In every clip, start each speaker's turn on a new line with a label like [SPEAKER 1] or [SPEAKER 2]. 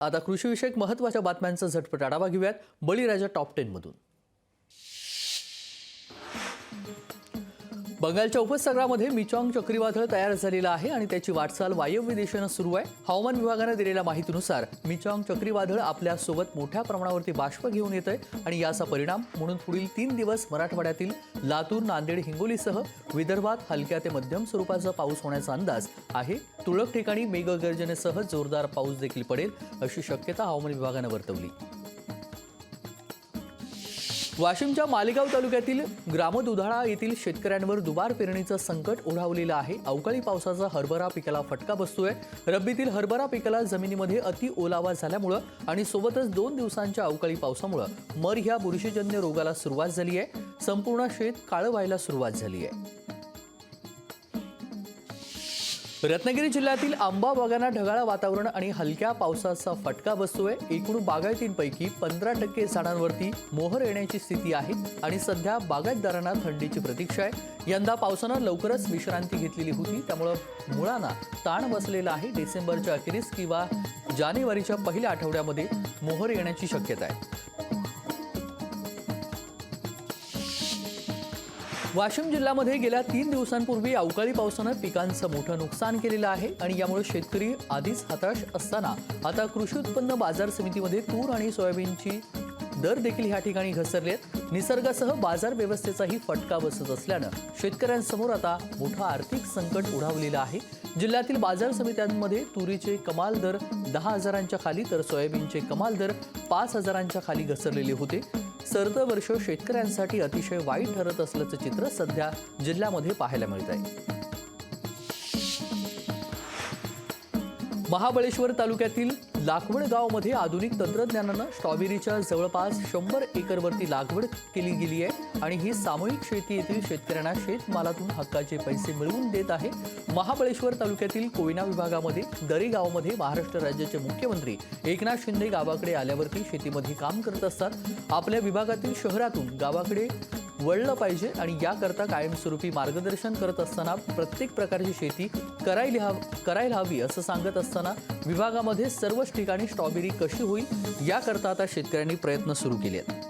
[SPEAKER 1] आता कृषीविषयक महत्त्वाच्या बातम्यांचा झटपट आढावा घेऊयात बळीराजा टॉप 10 मधून। बंगालच्या उपसागरामध्ये मिचॉंग चक्रीवादळ तयार झालेलं आहे आणि त्याची वाटचाल वायव्य दिशेने सुरू आहे। हवामान विभागाने दिलेल्या माहितीनुसार मिचॉंग चक्रीवादळ आपल्या सोबत मोठ्या प्रमाणावरती बाष्प घेऊन येतंय आणि याचा परिणाम म्हणून पुढील 3 दिवस मराठवाड्यातील लातूर, नांदेड, हिंगोलीसह विदर्भात हलक्या ते मध्यम स्वरूपाचा पाऊस होण्याचा अंदाज आहे। तुरळक ठिकाणी मेघगर्जनेसह जोरदार पाऊस देखील पडेल अशी शक्यता हवामान विभागाने वर्तवली। वाशिमच्या मालेगाव तालुक्यातील ग्रामदुधाळा येथील शेतकऱ्यांवर दुबार पेरणीचं संकट ओढावलेलं आहे। अवकाळी पावसाचा हरभरा पिकाला फटका बसतोय। रब्बीतील हरभरा पिकाला जमिनीमध्ये अति ओलावा झाल्यामुळे आणि सोबतच 2 दिवसांच्या अवकाळी पावसामुळे मर ह्या बुरशीजन्य रोगाला सुरुवात झाली आहे। संपूर्ण शेत काळं व्हायला सुरुवात झाली आहे। रत्नागिरी जिल्ह्यातील आंबा बागांना ढगाळ वातावरण आणि हलक्या पावसाचा फटका बसतोय। एकूण बागायतींपैकी 15% झाडांवरती मोहर येण्याची स्थिती आहे आणि सध्या बागायतदारांना थंडीची प्रतीक्षा आहे। यंदा पावसानं लवकरच विश्रांती घेतलेली होती, त्यामुळे मुळांना ताण बसलेला आहे। डिसेंबरच्या अखेरीस किंवा जानेवारीच्या पहिल्या आठवड्यामध्ये मोहर येण्याची शक्यता आहे। वाशिम जिल्ह्यामध्ये गेल्या 3 दिवसांपूर्वी अवकाळी पावसानं पिकांचं मोठं नुकसान केलेलं आहे आणि यामुळे शेतकरी आधीच हताश असताना आता कृषी उत्पन्न बाजार समितीमध्ये तूर आणि सोयाबीनची दर देखील ह्या ठिकाणी घसरलेत। निसर्गासह बाजार व्यवस्थेचाही फटका बसत असल्यानं शेतकऱ्यांसमोर आता मोठं आर्थिक संकट ओढावलेलं आहे। जिल्ह्यातील बाजार समित्यांमध्ये तुरीचे कमाल दर 10,000च्या खाली तर सोयाबीनचे कमाल दर 5,000च्या खाली घसरलेले होते। सरतं वर्ष शेतकऱ्यांसाठी अतिशय वाईट ठरत असल्याचं चित्र सध्या जिल्ह्यामध्ये पाहायला मिळत आहे। महाबळेश्वर तालुक्यातील लाखवड गावामध्ये आधुनिक तंत्रज्ञानानं स्ट्रॉबेरीच्या जवळपास 100 एकरवरती लागवड केली गेली आहे आणि ही सामूहिक शेती येथील शेतकऱ्यांना शेतमालातून हक्काचे पैसे मिळवून देत आहे। महाबळेश्वर तालुक्यातील कोयना विभागामध्ये दरे गावामध्ये महाराष्ट्र राज्याचे मुख्यमंत्री एकनाथ शिंदे गावाकडे आल्यावरती शेतीमध्ये काम करत असतात। आपल्या विभागातील शहरातून गावाकडे वळलं पाहिजे आणि याकरता कायमस्वरूपी मार्गदर्शन करत असताना प्रत्येक प्रकारची शेती करायला हवी असं सांगत असताना विभागामध्ये सर्वच ठिकाणी स्ट्रॉबेरी कशी होईल याकरता आता शेतकऱ्यांनी प्रयत्न सुरू केले आहेत।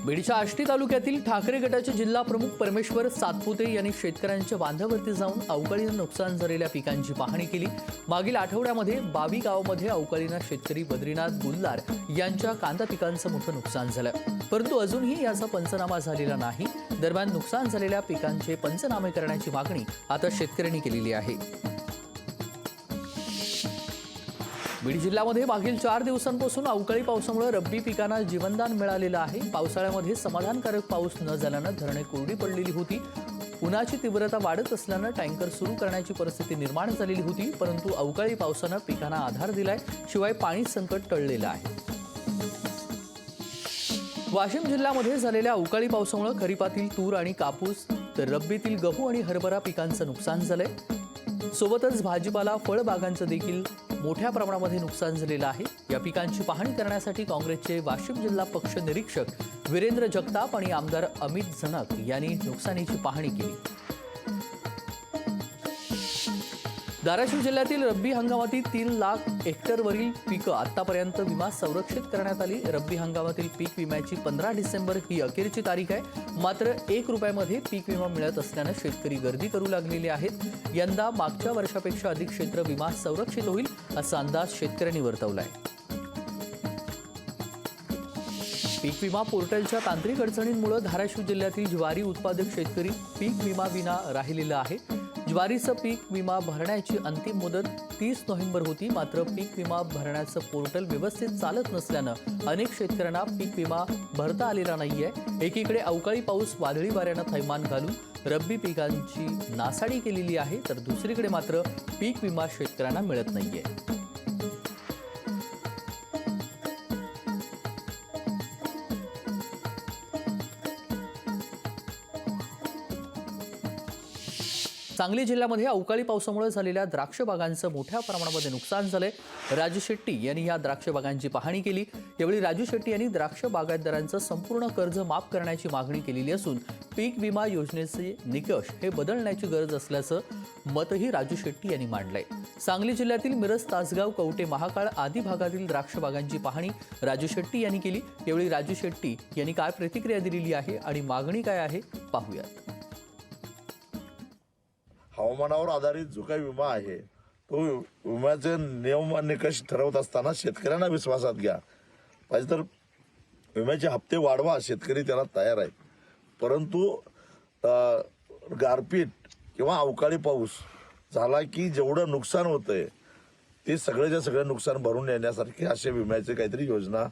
[SPEAKER 1] बीडच्या आष्टी तालुक्यातील ठाकरे गटाचे जिल्हा प्रमुख परमेश्वर सातपुते यांनी शेतकऱ्यांच्या बांधावरती जाऊन अवकाळीनं नुकसान झालेल्या पिकांची पाहणी केली। मागील आठवड्यामध्ये बावी गावामध्ये अवकाळीनं शेतकरी बद्रीनाथ गुल्लार यांच्या कांदा पिकांचं मोठं नुकसान झालं, परंतु अजूनही याचा पंचनामा झालेला नाही। दरम्यान नुकसान झालेल्या पिकांचे पंचनामे करण्याची मागणी आता शेतकऱ्यांनी केलेली आहे। बीड जिल्ह्यामध्ये मागील 4 दिवसांपासून अवकाळी पावसामुळे रब्बी पिकांना जीवनदान मिळालेलं आहे। पावसाळ्यामध्ये समाधानकारक पाऊस न झाल्यानं धरणे कोरडी पडलेली होती। उन्हाची तीव्रता वाढत असल्यानं टँकर सुरू करण्याची परिस्थिती निर्माण झालेली होती, परंतु अवकाळी पावसानं पिकांना आधार दिलाय, शिवाय पाणी संकट टळलेलं आहे। वाशिम जिल्ह्यामध्ये झालेल्या अवकाळी पावसामुळे खरीपातील तूर आणि कापूस तर रब्बीतील गहू आणि हरभरा पिकांचं नुकसान झालंय। सोबतच भाजीपाला फळबागांचं देखील मोठ्या प्रमाणामध्ये नुकसान झालेलं आहे। या पिकांची पाहणी करण्यासाठी काँग्रेसचे वाशिम जिल्हा पक्ष निरीक्षक वीरेंद्र जगताप आणि आमदार अमित झणक यांनी नुकसानीची पाहणी केली। धाराशिव जिल्ह्यातील रब्बी हंगामातील 3 लाख हेक्टरवरील पिकं आतापर्यंत विमा संरक्षित करण्यात आली। रब्बी हंगामातील पीक विम्याची 15 डिसेंबर ही अखेरची तारीख आहे, मात्र 1 रुपयामध्ये पीक विमा मिळत असल्यानं शेतकरी गर्दी करू लागलेले आहेत। यंदा मागच्या वर्षापेक्षा अधिक क्षेत्र विमा संरक्षित होईल असा अंदाज शेतकऱ्यांनी वर्तवलाय। पीक विमा पोर्टलच्या तांत्रिक अडचणींमुळे धाराशिव जिल्ह्यातील ज्वारी उत्पादक शेतकरी पीक विमा विना राहिलेला आहे। ज्वारीचं पीक विमा भरण्याची अंतिम मुदत 30 नोव्हेंबर होती, मात्र पीक विमा भरण्याचं पोर्टल व्यवस्थित चालत नसल्यानं अनेक शेतकऱ्यांना पीक विमा भरता आलेला नाहीये। एकीकडे अवकाळी पाऊस वादळी वाऱ्यानं थैमान घालून रब्बी पिकांची नासाडी केलेली आहे, तर दुसरीकडे मात्र पीक विमा शेतकऱ्यांना मिळत नाहीये। सांगली जिल्ह्यामध्ये अवकाळी पावसामुळे झालेल्या द्राक्ष बागांचं मोठ्या प्रमाणामध्ये नुकसान झालंय. राजू शेट्टी यांनी या द्राक्ष बागांची पाहणी केली. यावेळी राजू शेट्टी यांनी द्राक्ष बागायतदारांचं संपूर्ण कर्ज माफ करण्याची मागणी केलेली असून पीक विमा योजनेचे निकष हे बदलण्याची गरज असल्याचं मतही राजू शेट्टी यांनी मांडलंय. सांगली जिल्ह्यातील मिरज, तासगाव, कवठे, महाकाळ आदी भागातील द्राक्ष बागांची पाहणी राजू शेट्टी यांनी केली. यावेळी राजू शेट्टी यांनी काय प्रतिक्रिया दिलेली आहे आणि मागणी काय आहे पाहूयात.
[SPEAKER 2] हवामानावर आधारित जो काही विमा आहे तो विम्याचे नियम आणि निकष ठरवत असताना शेतकऱ्यांना विश्वासात घ्या. पाहिजे तर विम्याचे हप्ते वाढवा, शेतकरी त्याला तयार आहेत. परंतु गारपीट किंवा अवकाळी पाऊस झाला की जेवढं नुकसान होतंय ते सगळ्याच्या सगळं नुकसान भरून येण्यासारखे असे विम्याचे काहीतरी योजना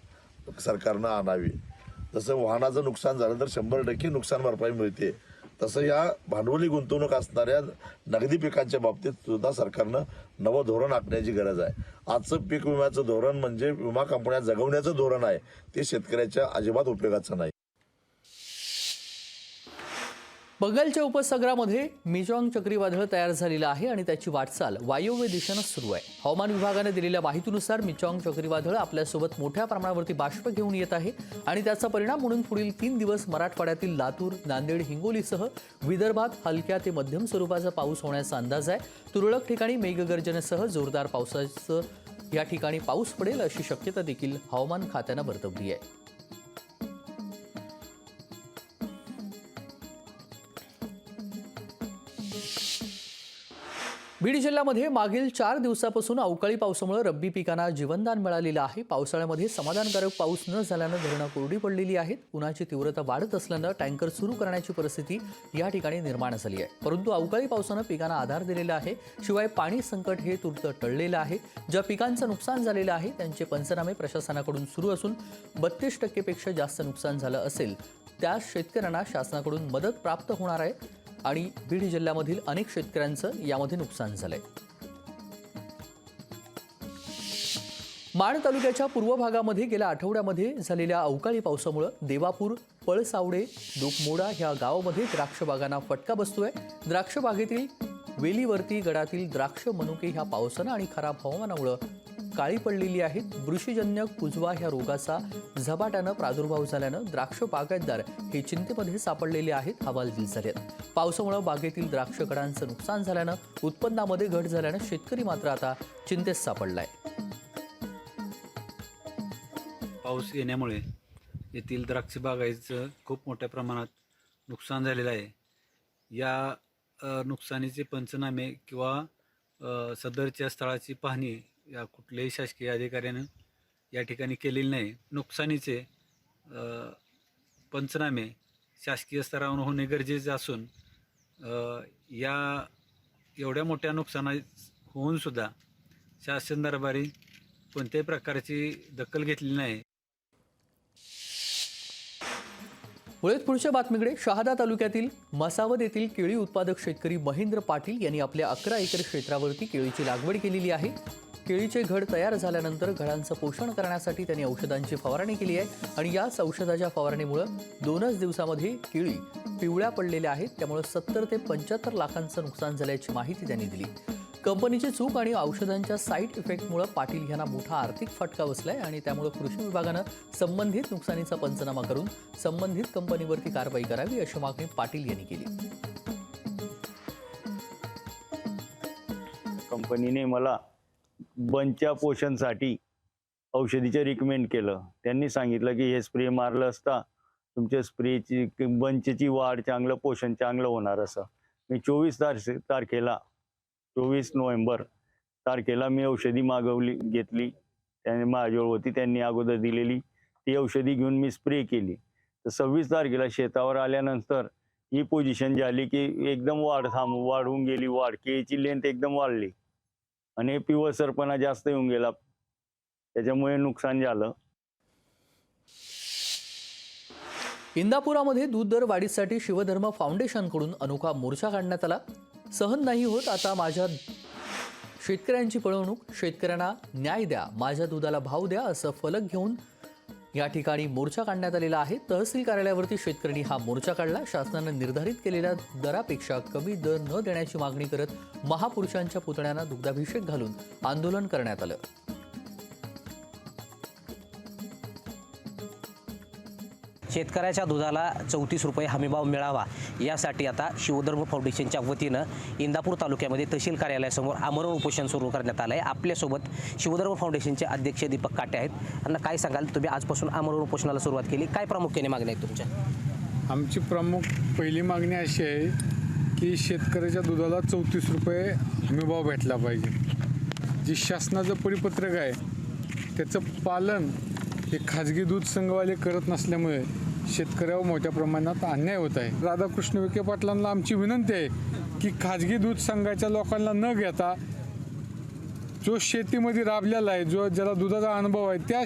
[SPEAKER 2] सरकारनं आणावी. जसं वाहनाचं नुकसान झालं तर 100% नुकसान भरपाई मिळते, तसं या भांडवली गुंतवणूक असणाऱ्या नगदी पिकांच्या बाबतीत सुद्धा सरकारनं नवं धोरण आखण्याची गरज आहे. आजचं पीक विम्याचं धोरण म्हणजे विमा कंपन्या जगवण्याचं धोरण आहे, ते शेतकऱ्याच्या अजिबात उपयोगाचं नाही.
[SPEAKER 1] बंगालच्या उपसागरामध्ये मिचॉंग चक्रीवादळ तयार झालेलं आहे आणि त्याची वाटचाल वायव्य दिशेनं सुरू आहे. हवामान विभागाने दिलेल्या माहितीनुसार मिचॉंग चक्रीवादळ आपल्यासोबत मोठ्या प्रमाणावरती बाष्प घेऊन येत आहे आणि त्याचा परिणाम म्हणून पुढील 3 दिवस मराठवाड्यातील लातूर, नांदेड, हिंगोलीसह विदर्भात हलक्या ते मध्यम स्वरूपाचा पाऊस होण्याचा अंदाज आहे. तुरळक ठिकाणी मेघगर्जनेसह जोरदार पावसाचं या ठिकाणी पाऊस पडेल अशी शक्यता देखील हवामान खात्यानं वर्तवली आहे. बीड जिल्ह्यामध्ये मागील 4 दिवसापासून अवकाळी पावसामुळे रब्बी पिकांना जीवनदान मिळालेलं आहे. पावसाळ्यामध्ये समाधानकारक पाऊस न झाल्यानं धरणं कोरडी पडलेली आहेत. उन्हाची तीव्रता वाढत असल्यानं टँकर सुरू करण्याची परिस्थिती या ठिकाणी निर्माण झाली आहे. परंतु अवकाळी पावसानं पिकांना आधार दिलेला आहे. शिवाय पाणी संकट हे तूर्त टळलेलं आहे. ज्या पिकांचं नुकसान झालेलं आहे त्यांचे पंचनामे प्रशासनाकडून सुरू असून 32% पेक्षा जास्त नुकसान झालं असेल त्या शेतकऱ्यांना शासनाकडून मदत प्राप्त होणार आहे आणि बीड जिल्ह्यामधील अनेक शेतकऱ्यांचं यामध्ये नुकसान झालंय. माण तालुक्याच्या पूर्व भागामध्ये गेल्या आठवड्यामध्ये झालेल्या अवकाळी पावसामुळे देवापूर, पळसावडे, डोकमोडा ह्या गावामध्ये द्राक्ष बागांना फटका बसतोय. द्राक्ष बागेतील वेलीवरती गडातील द्राक्ष मनुके ह्या पावसानं आणि खराब हवामानामुळे काळी पडलेली आहेत. बुरशीजन्य कुजवा ह्या रोगाचा झपाट्यानं प्रादुर्भाव झाल्यानं द्राक्ष बागायतदार हे चिंतेमध्ये सापडलेले आहेत, हवालदिल झाले आहेत. पावसामुळे बागेतील द्राक्ष कडांचं नुकसान झाल्यानं उत्पन्नामध्ये घट झाल्यानं शेतकरी मात्र आता चिंतेत सापडलाय.
[SPEAKER 3] पाऊस येण्यामुळे येथील द्राक्ष बागायचं खूप मोठ्या प्रमाणात नुकसान झालेलं आहे. या नुकसानीचे पंचनामे किंवा सदरच्या स्थळाची पाहणी या कुठल्याही शासकीय अधिकाऱ्यानं या ठिकाणी केलेली नाही. नुकसानीचे पंचनामे शासकीय स्तरावर होणे गरजेचे असून या एवढ्या मोठ्या नुकसानात होऊनसुद्धा शासन दरबारी कोणत्याही प्रकारची दखल घेतली नाही.
[SPEAKER 1] पुढच्या बातमीकडे. शहादा तालुक्यातील मसावद येथील केळी उत्पादक शेतकरी महेंद्र पाटील यांनी आपल्या 11 एकर क्षेत्रावरती केळीची लागवड केलेली आहे. केळीचे घड तयार झाल्यानंतर घडांचं पोषण करण्यासाठी त्यांनी औषधांची फवारणी केली आहे आणि याच औषधाच्या फवारणीमुळे 2च दिवसामध्ये केळी पिवळ्या पडलेल्या आहेत. त्यामुळे 70 ते 75 लाखांचं नुकसान झाल्याची माहिती त्यांनी दिली. कंपनीची चूक आणि औषधांच्या साईड इफेक्टमुळे पाटील यांना मोठा आर्थिक फटका बसलाय आणि त्यामुळे कृषी विभागानं संबंधित नुकसानीचा पंचनामा करून संबंधित कंपनीवरती कारवाई करावी अशी मागणी पाटील यांनी केली.
[SPEAKER 4] कंपनीने मला बंचच्या पोषणसाठी औषधीचे रिकमेंड केलं. त्यांनी सांगितलं की हे स्प्रे मारलं असता तुमच्या स्प्रेची बंचची वाढ चांगलं, पोषण चांगलं होणार असं. मी 24 नोव्हेंबर तारखेला मी औषधी घेतली. त्याने माझ्याजवळ होती, त्यांनी अगोदर दिलेली ती औषधी घेऊन मी स्प्रे केली. तर 26 तारखेला शेतावर आल्यानंतर ही पोझिशन झाली की एकदम वाढून गेली. केळीची लेंथ एकदम वाढली आणि पिवळसरपणा जास्त येऊन गेला, त्याच्यामुळे नुकसान झालं.
[SPEAKER 1] इंदापुरामध्ये दूध दर वाढीसाठी शिवधर्म फाउंडेशनकडून अनोखा मोर्चा काढण्यात आला. सहन नाही होत आता माझ्या शेतकऱ्यांची पळवणूक, शेतकऱ्यांना न्याय द्या, माझ्या दुधाला भाव द्या असं फलक घेऊन या ठिकाणी मोर्चा काढण्यात आलेला आहे. तहसील कार्यालयावरती शेतकऱ्यांनी हा मोर्चा काढला. शासनानं निर्धारित केलेल्या दरापेक्षा कमी दर न देण्याची मागणी करत महापुरुषांच्या पुतळ्यांना दुग्धाभिषेक घालून आंदोलन करण्यात आलं.
[SPEAKER 5] शेतकऱ्याच्या दुधाला 34 रुपये हमीभाव मिळावा यासाठी आता शिवधर्म फाउंडेशनच्या वतीनं इंदापूर तालुक्यामध्ये तहसील कार्यालयासमोर आमरण उपोषण सुरू करण्यात आलं आहे. आपल्यासोबत शिवधर्म फाउंडेशनचे अध्यक्ष दीपक काटे आहेत. त्यांना काय सांगाल, तुम्ही आजपासून आमरण उपोषणाला सुरुवात केली, काय प्रामुख्याने मागण्या आहेत तुमच्या?
[SPEAKER 6] आमची प्रमुख पहिली मागणी अशी आहे की शेतकऱ्याच्या दुधाला 34 रुपये हमीभाव भेटला पाहिजे. जी शासनाचं परिपत्रक आहे त्याचं पालन हे खाजगी दूध संघवाले करत नसल्यामुळे शेतकऱ्यावर मोठ्या प्रमाणात अन्याय होत आहे. राधाकृष्ण विखे पाटलांना आमची विनंती आहे की खाजगी दूध संघाच्या लोकांना न घेता जो शेतीमध्ये राबलेला आहे, ज्याला दुधाचा अनुभव आहे, त्या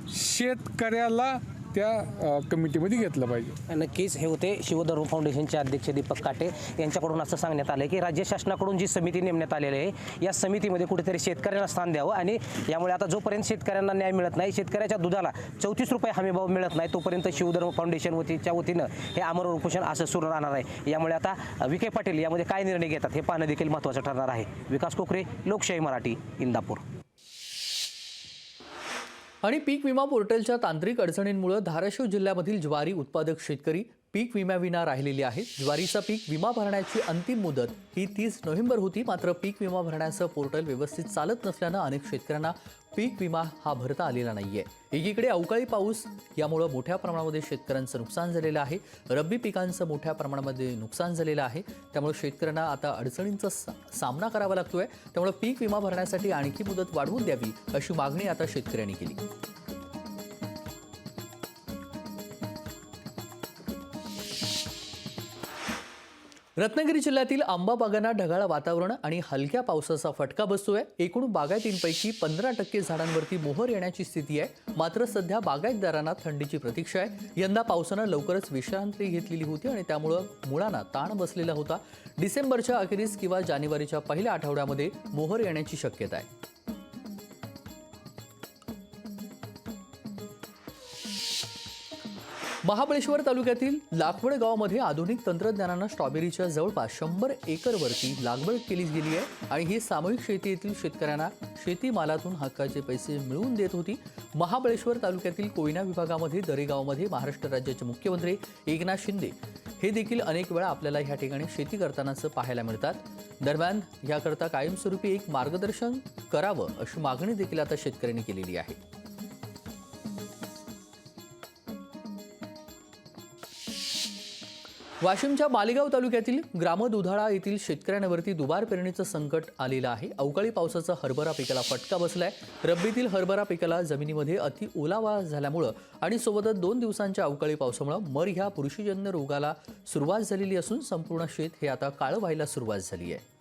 [SPEAKER 6] शेतकऱ्याला त्या कमिटीमध्ये घेतलं पाहिजे.
[SPEAKER 5] नक्कीच हे होते शिवधर्म फाउंडेशनचे अध्यक्ष दीपक काटे. यांच्याकडून असं सांगण्यात आलं की राज्य शासनाकडून जी समिती नेमण्यात आलेली आहे या समितीमध्ये कुठेतरी शेतकऱ्यांना स्थान द्यावं आणि यामुळे आता जोपर्यंत शेतकऱ्यांना न्याय मिळत नाही, शेतकऱ्याच्या दुधाला 34 रुपये हमीभाव मिळत नाही, तोपर्यंत शिवधर्म फाउंडेशन वतीनं हे आमरण उपोषण असं सुरू राहणार आहे. यामुळे आता विखे पाटील यामध्ये काय निर्णय घेतात हे पाहणं देखील महत्त्वाचं ठरणार आहे. विकास कोकरे, लोकशाही मराठी, इंदापूर.
[SPEAKER 1] आणि पीक विमा पोर्टलच्या तांत्रिक अडचणींमुळे धाराशिव जिल्ह्यामधील ज्वारी उत्पादक शेतकरी पीक विम्याविना राहिलेले आहेत. ज्वारीचा पीक विमा भरण्याची अंतिम मुदत ही 30 नोव्हेंबर होती. मात्र पीक विमा भरण्याचं पोर्टल व्यवस्थित चालत नसल्यानं अनेक शेतकऱ्यांना पीक विमा हा भरता आलेला नाहीये. एकीकडे अवकाळी पाऊस यामुळे मोठ्या प्रमाणामध्ये शेतकऱ्यांचं नुकसान झालेलं आहे. रब्बी पिकांचं मोठ्या प्रमाणामध्ये नुकसान झालेलं आहे. त्यामुळे शेतकऱ्यांना आता अडचणींचा सामना करावा लागतोय. त्यामुळे पीक विमा भरण्यासाठी आणखी मुदत वाढवून द्यावी अशी मागणी आता शेतकऱ्यांनी केली. रत्नागिरी जिल्ह्यातील आंबा बागांना ढगाळ वातावरण आणि हलक्या पावसाचा फटका बसतोय. एकूण बागायतींपैकी 15% झाडांवरती मोहर येण्याची स्थिती आहे. मात्र सध्या बागायतदारांना थंडीची प्रतीक्षा आहे. यंदा पावसानं लवकरच विश्रांती घेतलेली होती आणि त्यामुळं मुळांना ताण बसलेला होता. डिसेंबरच्या अखेरीस किंवा जानेवारीच्या पहिल्या आठवड्यामध्ये मोहर येण्याची शक्यता आहे. महाबळेश्वर तालुक्यातील लाखवड गावामध्ये आधुनिक तंत्रज्ञानानं स्ट्रॉबेरीच्या जवळपास 100 एकरवरती लागवड केली गेली आहे आणि ही सामूहिक शेती येथील शेतकऱ्यांना शेतीमालातून हक्काचे पैसे मिळवून देत होती. महाबळेश्वर तालुक्यातील कोयना विभागामध्ये दरेगावमध्ये महाराष्ट्र राज्याचे मुख्यमंत्री एकनाथ शिंदे हे देखील अनेक वेळा आपल्याला ह्या ठिकाणी शेती करतानाच पाहायला मिळतात. दरम्यान याकरता कायमस्वरूपी एक मार्गदर्शन करावं अशी मागणी देखील आता शेतकऱ्यांनी केलेली आहे. वाशिमच्या मालेगाव तालुक्यातील ग्रामदुधाळा येथील शेतकऱ्यांवरती दुबार पेरणीचं संकट आलेलं आहे. अवकाळी पावसाचा हरभरा पिकाला फटका बसलाय. रब्बीतील हरभरा पिकाला जमिनीमध्ये अति ओलावा झाल्यामुळं आणि सोबतच 2 दिवसांच्या अवकाळी पावसामुळे मर ह्या बुरशीजन्य रोगाला सुरुवात झालेली असून संपूर्ण शेत हे आता काळं व्हायला सुरुवात झाली आहे.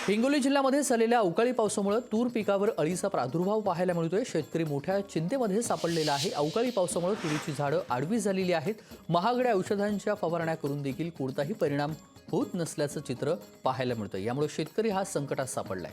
[SPEAKER 1] हिंगोली जिल्ह्यामध्ये झालेल्या अवकाळी पावसामुळे तूर पिकावर अळीचा प्रादुर्भाव पाहायला मिळतोय. शेतकरी मोठ्या चिंतेमध्ये सापडलेला आहे. अवकाळी पावसामुळे तुरीची झाडं आडवी झालेली आहेत. महागड्या औषधांच्या फवारण्या करून देखील कोणताही परिणाम होत नसल्याचं चित्र पाहायला मिळतं. यामुळे शेतकरी हा संकटात सापडलाय.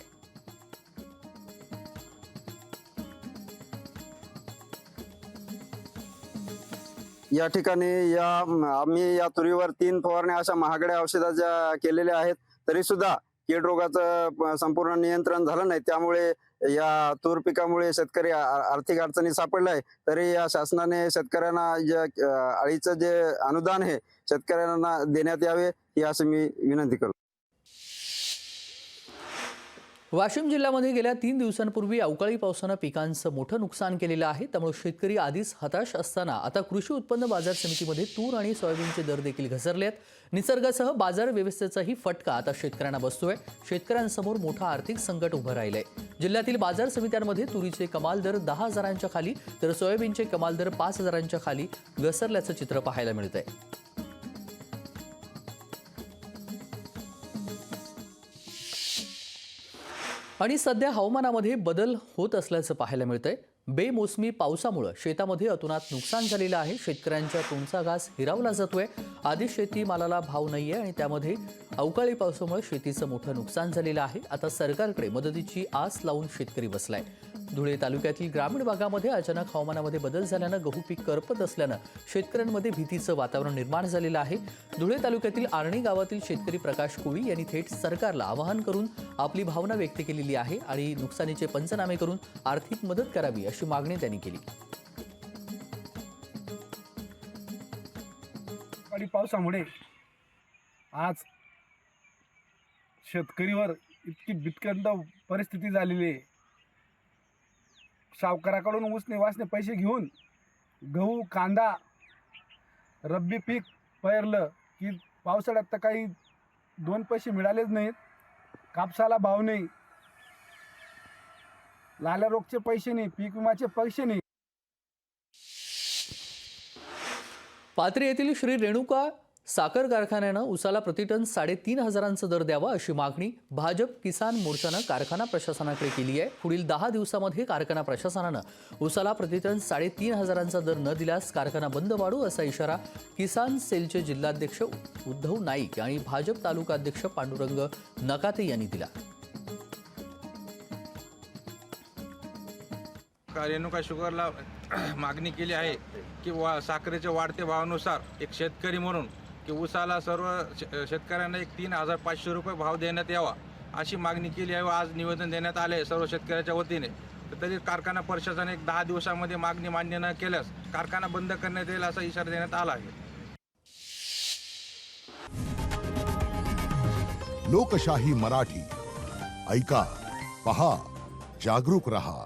[SPEAKER 7] या ठिकाणी आम्ही या तुरीवर 3 फवारण्या अशा महागड्या औषधाच्या केलेल्या आहेत, तरी सुद्धा कीड रोगाचं संपूर्ण नियंत्रण झालं नाही. त्यामुळे या तूर पिकामुळे शेतकरी आर्थिक अडचणीत सापडलाय. तरी या शासनाने शेतकऱ्यांना जे अळीचं जे अनुदान आहे शेतकऱ्यांना देण्यात यावे ही अशी मी विनंती करतो.
[SPEAKER 1] वाशिम जिल्ह्यामध्ये गेल्या 3 दिवसांपूर्वी अवकाळी पावसानं पिकांचं मोठं नुकसान केलेलं आहे. त्यामुळे शेतकरी आधीच हताश असताना आता कृषी उत्पन्न बाजार समितीमध्ये तूर आणि सोयाबीनचे दर देखील घसरले आहेत. निसर्गासह बाजार व्यवस्थेचाही फटका आता शेतकऱ्यांना बसतोय. शेतकऱ्यांसमोर मोठं आर्थिक संकट उभं राहिलंय. जिल्ह्यातील बाजार समित्यांमध्ये तुरीचे कमाल दर 10,000च्या खाली तर सोयाबीनचे कमाल दर 5,000च्या खाली घसरल्याचं चित्र पाहायला मिळतंय. आणि सध्या हवामानामध्ये बदल होत असल्याचं पाहायला मिळतंय. बेमोसमी पावसामुळे शेतामध्ये अतोनात नुकसान झालेलं आहे. शेतकऱ्यांच्या तोंडचा घास हिरावला जातोय. आधी शेती मालाला भाव नाहीये आणि त्यामध्ये अवकाळी पावसामुळे शेतीचं मोठं नुकसान झालेलं आहे. आता सरकारकडे मदतीची आस लावून शेतकरी बसलाय. धुळे तालुक्यातील ग्रामीण भागामध्ये अचानक हवामानामध्ये बदल झाल्यानं गहू पीक करपत असल्यानं शेतकऱ्यांमध्ये भीतीचं वातावरण निर्माण झालेलं आहे. धुळे तालुक्यातील आर्णी गावातील शेतकरी प्रकाश कोळी यांनी थेट सरकारला आवाहन करून आपली भावना व्यक्त केलेली आहे आणि नुकसानीचे पंचनामे करून आर्थिक मदत करावी अशी मागणी त्यांनी केली.
[SPEAKER 8] आणि पावसामुळे आज शेतकरीवर इतकी बिकट परिस्थिती झालेली आहे. सावकाराकडून उसने वासने पैसे घेऊन गहू कांदा रब्बी पीक पेरलं की पावसाळ्यात तर काही 2 पैसे मिळालेच नाहीत. कापसाला भाव नाही, लाल्या रोगचे पैसे नाही, पीक विम्याचे पैसे नाही.
[SPEAKER 1] पाथरी येथील श्री रेणुका साखर कारखान्यानं उसाला प्रतिटन 3,500 दर द्यावा अशी मागणी भाजप किसान मोर्चानं कारखाना प्रशासनाकडे केली आहे. पुढील 10 दिवसामध्ये कारखाना प्रशासनानं उसाला प्रतिटन 3,500 दर न दिल्यास कारखाना बंद पाडू असा इशारा किसान सेलचे जिल्हाध्यक्ष उद्धव नाईक आणि भाजप तालुका अध्यक्ष पांडुरंग नकाते यांनी दिला.
[SPEAKER 9] रेणुका शुगरला मागणी केली आहे की साखरेच्या वाढत्या भावानुसार एक शेतकरी म्हणून की उसाला सर्व शेतकऱ्यांना एक 3,500 रुपये भाव देण्यात यावा अशी मागणी केली आहे. आज निवेदन देण्यात आले आहे सर्व शेतकऱ्याच्या वतीने. तर तरी कारखाना प्रशासन एक 10 दिवसामध्ये मागणी मान्य न केल्यास कारखाना बंद करण्यात येईल असा इशारा देण्यात आला आहे.
[SPEAKER 10] लोकशाही मराठी ऐका, पहा, जागरूक रहा.